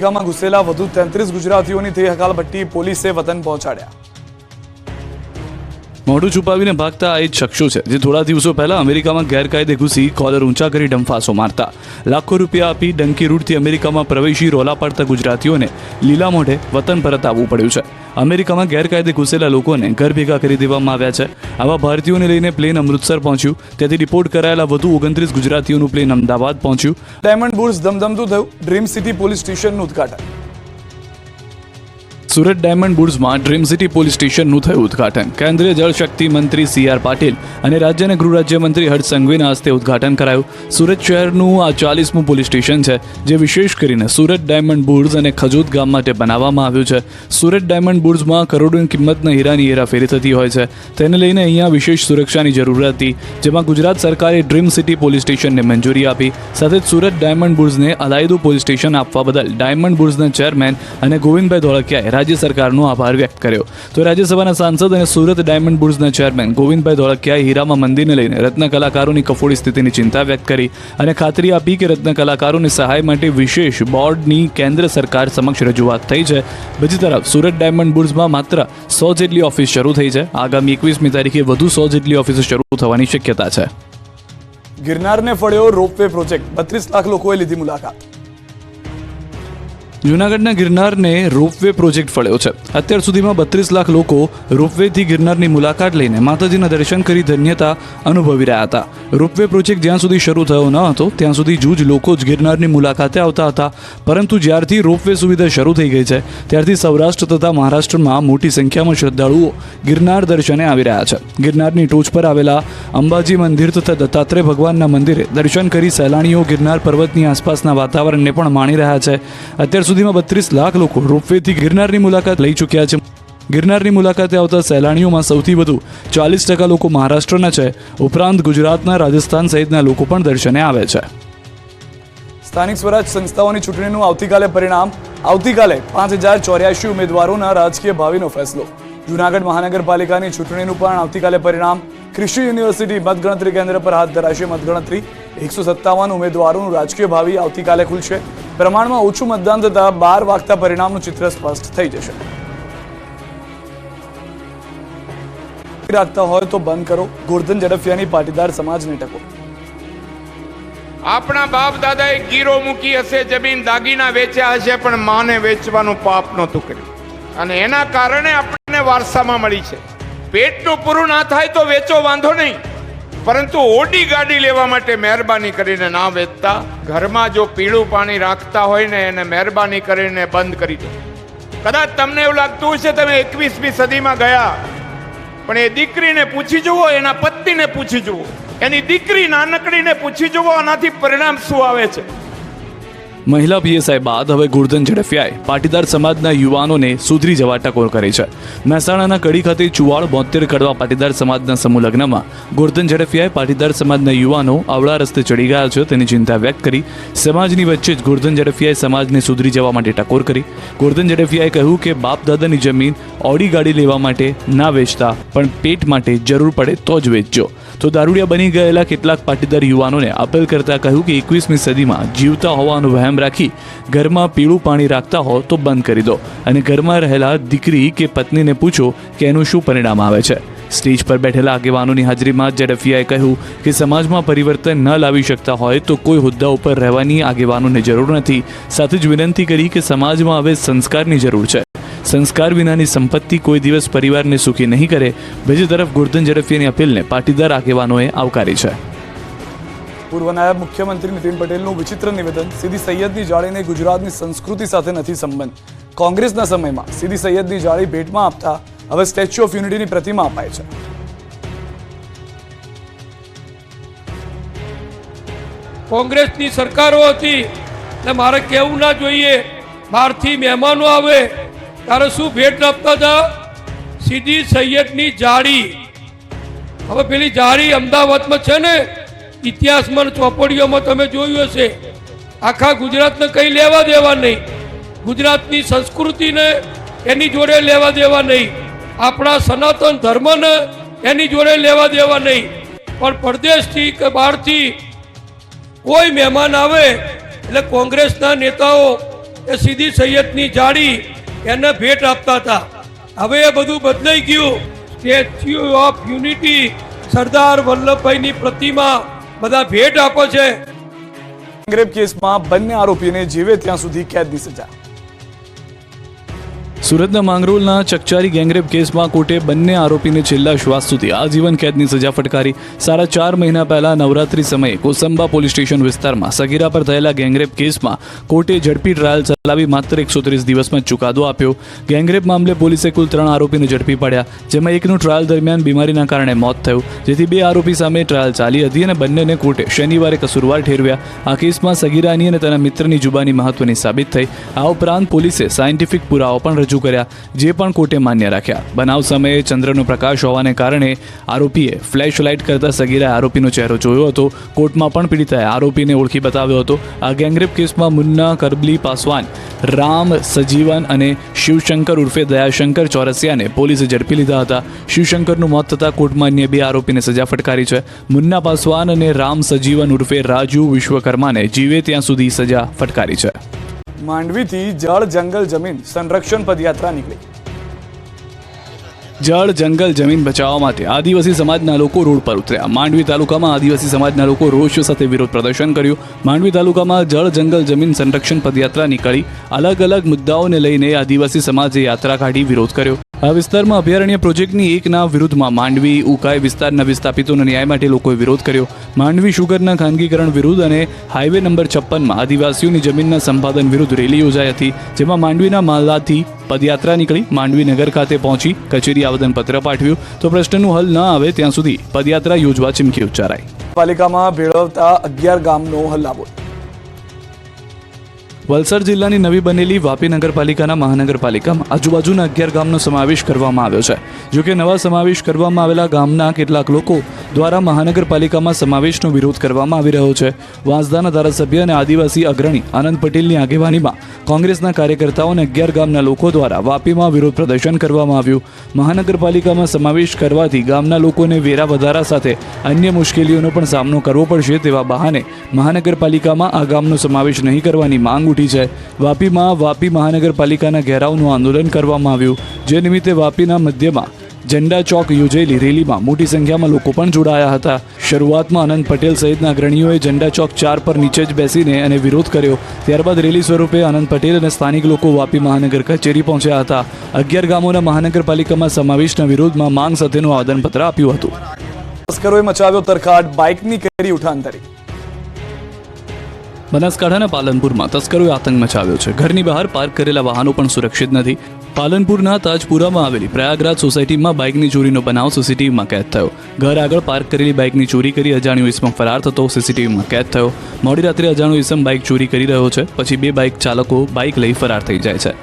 અમેરિકામાં ઘૂસેલા વધુ 33 ગુજરાતીઓની થઈ હકાલપટ્ટી, પોલીસે વતન પહોંચાડ્યા। મોઢું છુપાવીને ભાગતા આ જ શખ્સો છે જે થોડા દિવસો પહેલા અમેરિકામાં ગેરકાયદે ઘૂસી કોલર ઊંચા કરી ડંફાસો મારતા, લાખો રૂપિયા આપી ડંકી રૂટથી અમેરિકામાં પ્રવેશી રોલા પાડતા ગુજરાતીઓને લીલા મોઢે વતન પરત આવવું પડ્યું છે। અમેરિકામાં ગેરકાયદે ઘૂસેલા લોકોને ઘર ભેગા કરી દેવામાં આવ્યા છે। આવા ભારતીયોને લઈને પ્લેન અમૃતસર પહોંચ્યું, ત્યાંથી રિપોર્ટ કરાયેલા વધુ 29 ગુજરાતીઓનું પ્લેન અમદાવાદ પહોંચ્યું। ડાયમંડ બુર્સ ધમધમતું થયું, ડ્રીમ સિટી પોલીસ સ્ટેશનનું ઉદ્ઘાટન। સુરત ડાયમંડ બુર્સમાં ડ્રીમ સિટી પોલીસ સ્ટેશનનું થયું ઉદ્ઘાટન। કેન્દ્રીય જળશક્તિ મંત્રી CR પાટીલ અને રાજ્યના ગૃહ રાજ્યમંત્રી હર્ષ સંઘવીના હસ્તે ઉદ્ઘાટન કરાયું। સુરત શહેરનું આ 40મું પોલીસ સ્ટેશન છે, જે વિશેષ કરીને સુરત ડાયમંડ બુર્સ અને ખજોદ ગામ માટે બનાવવામાં આવ્યું છે। સુરત ડાયમંડ બુર્સમાં કરોડોની કિંમતના હીરાની હેરાફેરી થતી હોય છે, તેને લઈને અહીંયા વિશેષ સુરક્ષાની જરૂર હતી, જેમાં ગુજરાત સરકારે ડ્રીમ સિટી પોલીસ સ્ટેશનને મંજૂરી આપી। સાથે જ સુરત ડાયમંડ બુર્સને અલાયદું પોલીસ સ્ટેશન આપવા બદલ ડાયમંડ બુર્સના ચેરમેન અને ગોવિંદભાઈ ધોળકિયાએ રાજ્ય સરકારનો આભાર વ્યક્ત કર્યો। તો રાજ્યસભાના સાંસદ અને સુરત ડાયમંડ બુર્સના ચેરમેન ગોવિંદભાઈ ધોળકિયાએ હીરામાં મંદીને લઈને રત્ન કલાકારોની કફોડી સ્થિતિની ચિંતા વ્યક્ત કરી અને ખાતરી આપી કે રત્ન કલાકારોની સહાય માટે વિશેષ બોર્ડની કેન્દ્ર સરકાર સમક્ષ રજૂઆત થઈ છે। બીજી તરફ સુરત ડાયમંડ બુર્સમાં માત્ર 100 જેટલી ઓફિસ શરૂ થઈ છે। આગામી 21મી તારીખે વધુ 100 જેટલી ઓફિસો શરૂ થવાની શક્યતા છે। ગિરનારને ફળ્યો રોપવે પ્રોજેક્ટ, 32 લાખ લોકોએ લીધી મુલાકાત। જૂનાગઢના ગિરનારને રોપવે પ્રોજેક્ટ ફળ્યો છે। અત્યાર સુધીમાં 32 લાખ લોકો રોપવેથી ગિરનારની મુલાકાત લઈને માતાજીના દર્શન કરી ધન્યતા અનુભવી રહ્યા હતા। રોપવે પ્રોજેક્ટ જ્યાં સુધી શરૂ થયો ન હતો ત્યાં સુધી જૂજ લોકો જ ગિરનારની મુલાકાતે આવતા હતા, પરંતુ જ્યારથી રોપવે સુવિધા શરૂ થઈ ગઈ છે ત્યારથી સૌરાષ્ટ્ર તથા મહારાષ્ટ્રમાં મોટી સંખ્યામાં શ્રદ્ધાળુઓ ગિરનાર દર્શને આવી રહ્યા છે। ગિરનારની ટોચ પર આવેલા અંબાજી મંદિર તથા દત્તાત્રેય ભગવાનના મંદિરે દર્શન કરી સહેલાણીઓ ગિરનાર પર્વતની આસપાસના વાતાવરણને પણ માણી રહ્યા છે। અત્યાર સુધીમાં 32 લાખ લોકો રોપવેથી ગિરનારની મુલાકાત લઈ ચૂક્યા છે। ગિરનારની મુલાકાતે આવતા સહેલાણીઓમાં સૌથી વધુ 40% લોકો મહારાષ્ટ્રના છે, ઉપરાંત ગુજરાતના, રાજસ્થાન સહિતના લોકો પણ દર્શને આવે છે। સ્થાનિક સ્વરાજ સંસ્થાઓની ચૂંટણીનું આવતીકાલે પરિણામ। આવતીકાલે 5084 ઉમેદવારોના રાજકીય ભાવિનો ફેસલો। જૂનાગઢ મહાનગરપાલિકાની ચૂંટણીનું પણ આવતીકાલે પરિણામ। કૃષિ યુનિવર્સિટી મતગણતરી કેન્દ્ર પર હાથ ધરાશે મતગણતરી। 157 ઉમેદવારોનું રાજકીય ભાવિ આવતીકાલે ખુલશે। પ્રમાણમાં ઓછું મતદાન થતા 12 વાગતા પરિણામનું ચિત્ર સ્પષ્ટ થઈ જશે। રાખતા હોય તો બંધ કરો, ગોરધન ઝડફિયાની પાટીદાર સમાજને ટકો। આપણા બાપ દાદાએ ગીરો મૂકી હશે, જમીન દાગીના વેચ્યા હશે, પણ માને વેચવાનું પાપ નહોતું કર્યું, અને એના કારણે આપણને વારસામાં મળી છે। પેટનું પૂરું ના થાય તો વેચો, વાંધો નહીં, પરંતુ ઓડી ગાડી લેવા માટે મહેરબાની કરીને ના વેચતા। ઘરમાં જો પીળું પાણી રાખતા હોય ને એને મહેરબાની કરીને બંધ કરી દો। કદાચ તમને એવું લાગતું હશે તમે 21મી સદીમાં ગયા, પણ એ દીકરીને પૂછી જુઓ, એના પત્નીને પૂછી જુઓ, એની દીકરી નાનકડીને પૂછી જુઓ, આનાથી પરિણામ શું આવે છે। મહિલા PSI બાદ હવે ગોરધન ઝડફિયાએ પાટીદાર સમાજના યુવાનોને સુધરી જવા ટકોર કરી છે। મહેસાણાના કડી ખાતે ચુવાડ 72 કડવા પાટીદાર સમાજના સમૂહ લગ્નમાં ગોરધન ઝડફિયાએ પાટીદાર સમાજના યુવાનો અવળા રસ્તે ચડી ગયા છે તેની ચિંતા વ્યક્ત કરી। સમાજની વચ્ચે જ ગોરધન ઝડફિયાએ સમાજને સુધરી જવા માટે ટકોર કરી। ગોરધન ઝડફિયાએ કહ્યું કે બાપ દાદાની જમીન ઓડી ગાડી લેવા માટે ના વેચતા, પણ પેટ માટે જરૂર પડે તો જ વેચજો। તો દારૂડિયા બની ગયેલા કેટલાક પાટીદાર યુવાનોને અપીલ કરતા કહ્યું કે 21મી સદીમાં જીવતા હોવાનો વહેમ રાખી ઘરમાં પીળું પાણી રાખતા હો તો બંધ કરી દો, અને ઘરમાં રહેલા દીકરી કે પત્નીને પૂછો કે એનું શું પરિણામ આવે છે। સ્ટેજ પર બેઠેલા આગેવાનોની હાજરીમાં ઝડફિયાએ કહ્યું કે સમાજમાં પરિવર્તન ન લાવી શકતા હોય તો કોઈ હોદ્દા ઉપર રહેવાની આગેવાનોને જરૂર નથી। સાથે જ વિનંતી કરી કે સમાજમાં હવે સંસ્કારની જરૂર છે। સંસ્કાર વિનાની સંપત્તિ કોઈ દિવસ પરિવારને સુખી નહીં કરે। બીજી તરફ ગોરધન ઝડફિયાની અપીલને પાટીદાર આગેવાનોએ આવકારી છે। પૂર્વ નાયબ મુખ્યમંત્રી નીતિન પટેલનું વિચિત્ર નિવેદન। સીદી સૈયદની જાળીને ગુજરાતની સંસ્કૃતિ સાથે નથી સંબંધ। કોંગ્રેસના સમયમાં સીદી સૈયદની જાળી ભેટમાં આપતા હવે સ્ટેચ્યુ ઓફ યુનિટીની પ્રતિમા અપાય છે। કોંગ્રેસની સરકારો હતી એટલે મારે કહેવું ના જોઈએ, બહારથી મહેમાનો આવે ત્યારે શું ભેટ આપતા હતા? સીદી સૈયદની જાળી। હવે પેલી જાળી અમદાવાદમાં છે ને, ઇતિહાસમાં ચોપડીઓમાં તમે જોયું હશે, આખા ગુજરાતને કંઈ લેવા દેવા નહીં, ગુજરાતની સંસ્કૃતિને એની જોડે લેવા દેવા નહીં, આપણા સનાતન ધર્મને એની જોડે લેવા દેવા નહીં, પણ પરદેશથી કે બહારથી કોઈ મહેમાન આવે એટલે કોંગ્રેસના નેતાઓ એ સીધી સૈયદની જાળી એને ભેટ આપતા હતા. હવે એ બધું બદલાઈ ગયું. સ્ટેચ્યુ ઓફ યુનિટી, સરદાર વલ્લભભાઈની પ્રતિમા બધા ભેટ આપે છે. ગેંગરેપ કેસમાં બંને આરોપીને જીવે ત્યાં સુધી કેદની સજા. સુરતના માંગરોળના ચકચારી ગેંગરેપ કેસમાં કોર્ટે બંને આરોપીને છેલ્લા શ્વાસ સુધી આજીવન કેદની સજા ફટકારી. 4.5 મહિના પહેલા નવરાત્રી સમયે કોસંબા પોલીસ સ્ટેશન વિસ્તારમાં સગીરા પર થયેલા ગેંગરેપ કેસમાં કોર્ટે ઝડપી ટ્રાયલ ચલાવી માત્ર 130 દિવસમાં ચુકાદો આપ્યો. ગેંગરેપ મામલે પોલીસે કુલ 3 આરોપીને ઝડપી પાડ્યા, જેમાં એકનું ટ્રાયલ દરમિયાન બીમારીના કારણે મોત થયું, જેથી 2 આરોપી સામે ટ્રાયલ ચાલી હતી અને બંનેને કોર્ટે શનિવારે કસૂરવાર ઠેરવ્યા. આ કેસમાં સગીરાની અને તેના મિત્રની જુબાની મહત્વની સાબિત થઈ. આ ઉપરાંત પોલીસે સાયન્ટિફિક પુરાવો પણ રજૂ કર્યા, જે પણ કોર્ટે માન્ય રાખ્યા. બનાવ સમયે ચંદ્રનો પ્રકાશ હોવાને કારણે આરોપીએ ફ્લેશ લાઇટ કરતા સગીરાએ આરોપીનો ચહેરો જોયો હતો. કોર્ટમાં પણ પીડિતાએ આરોપીને ઓળખી બતાવ્યો હતો. આ ગેંગરેપ કેસમાં મુન્ના કરબલી પાસવાન, રામ સજીવન અને શિવશંકર ઉર્ફે દયાશંકર ચોરસિયાને પોલીસે ઝડપી લીધા હતા. શિવશંકરનું મોત થતાં કોર્ટમાં અન્ય 2 આરોપીને સજા ફટકારી છે. મુન્ના પાસવાન અને રામ સજીવન ઉર્ફે રાજુ વિશ્વકર્માને જીવે ત્યાં સુધી સજા ફટકારી છે. માંડવીથી જળ જંગલ જમીન સંરક્ષણ પદયાત્રા નીકળી. જળ જંગલ જમીન બચાવવા માટે આદિવાસી સમાજના લોકો રોડ પર ઉતર્યા. માંડવી તાલુકામાં આદિવાસી સમાજના લોકો રોષ સાથે વિરોધ પ્રદર્શન કર્યું. માંડવી તાલુકામાં જળ જંગલ જમીન સંરક્ષણ પદયાત્રા નીકળી. અલગ અલગ મુદ્દાઓને લઈને આદિવાસી સમાજે યાત્રા કાઢી વિરોધ કર્યો. આ વિસ્તારમાં અભયારણ્ય પ્રોજેક્ટની એકના વિરુદ્ધમાં માંડવી ઉકાઈ વિસ્તારના વિસ્થાપિતોના ન્યાય માટે લોકોએ વિરોધ કર્યો. માંડવી શુગરના ખાનગીકરણ વિરુદ્ધ અને હાઈવે નંબર 56માં આદિવાસીઓની જમીનના સંપાદન વિરુદ્ધ રેલી યોજાઈ હતી, જેમાં માંડવીના માલાથી પદયાત્રા નીકળી. માંડવી નગર ખાતે પહોંચી કચેરી આવેદનપત્ર પાઠવ્યું, તો પ્રશ્નનું હલ ન આવે ત્યાં સુધી પદયાત્રા યોજવા ચીમકી ઉચ્ચારાઈ. પાલિકામાં ભેળવતા 11 ગામનો હલ્લાબોલ. વલસાડ જિલ્લાની નવી બનેલી વાપી નગરપાલિકાના મહાનગરપાલિકામાં આજુબાજુના 11 ગામનો સમાવેશ કરવામાં આવ્યો છે. જોકે નવા સમાવેશ કરવામાં આવેલા ગામના કેટલાક લોકો દ્વારા મહાનગરપાલિકામાં સમાવેશનો વિરોધ કરવામાં આવી રહ્યો છે. વાંસદાના ધારાસભ્ય અને આદિવાસી અગ્રણી આનંદ પટેલની આગેવાનીમાં કોંગ્રેસના કાર્યકર્તાઓ અને 11 ગામના લોકો દ્વારા વાપીમાં વિરોધ પ્રદર્શન કરવામાં આવ્યું. મહાનગરપાલિકામાં સમાવેશ કરવાથી ગામના લોકોને વેરા વધારા સાથે અન્ય મુશ્કેલીઓનો પણ સામનો કરવો પડશે તેવા બહાને મહાનગરપાલિકામાં આ ગામનો સમાવેશ નહીં કરવાની માંગ ઉઠી છે. વાપીમાં વાપી મહાનગરપાલિકાના ઘેરાવનું આંદોલન કરવામાં આવ્યું, જે નિમિત્તે વાપીના મધ્યમાં ઝંડા ચોક યોજેલી રેલીમાં મોટી સંખ્યામાં લોકો પણ જોડાયા હતા. શરૂઆતમાં આનંદ પટેલ સહિતના અગ્રણીઓએ ઝંડા ચોક 4 પર નીચે જ બેસીને અને વિરોધ કર્યો. ત્યારબાદ રેલી સ્વરૂપે આનંદ પટેલ અને સ્થાનિક લોકો વાપી મહાનગર કચેરી પહોંચ્યા હતા. 11 ગામોના મહાનગરપાલિકામાં સમાવેશના વિરોધમાં માંગ સાથેનું આવેદનપત્ર આપ્યું હતું. તસ્કરોએ મચાવ્યો તરખાટ, બાઇકની કરી ઉઠાંતરી. બનાસકાંઠાના પાલનપુરમાં તસ્કરોએ આતંક મચાવ્યો છે. ઘરની બહાર પાર્ક કરેલા વાહનો પણ સુરક્ષિત નથી. પાલનપુરના તાજપુરામાં આવેલી પ્રયાગરાજ સોસાયટીમાં બાઇકની ચોરીનો બનાવ સીસીટીવીમાં કેદ થયો. ઘર આગળ પાર્ક કરેલી બાઇકની ચોરી કરી અજાણ્યો ઇસમ ફરાર થતો સીસીટીવીમાં કેદ થયો. મોડી રાત્રે અજાણ્યો ઇસમ બાઇક ચોરી કરી રહ્યો છે, પછી 2 બાઇક ચાલકો બાઇક લઈ ફરાર થઈ જાય છે.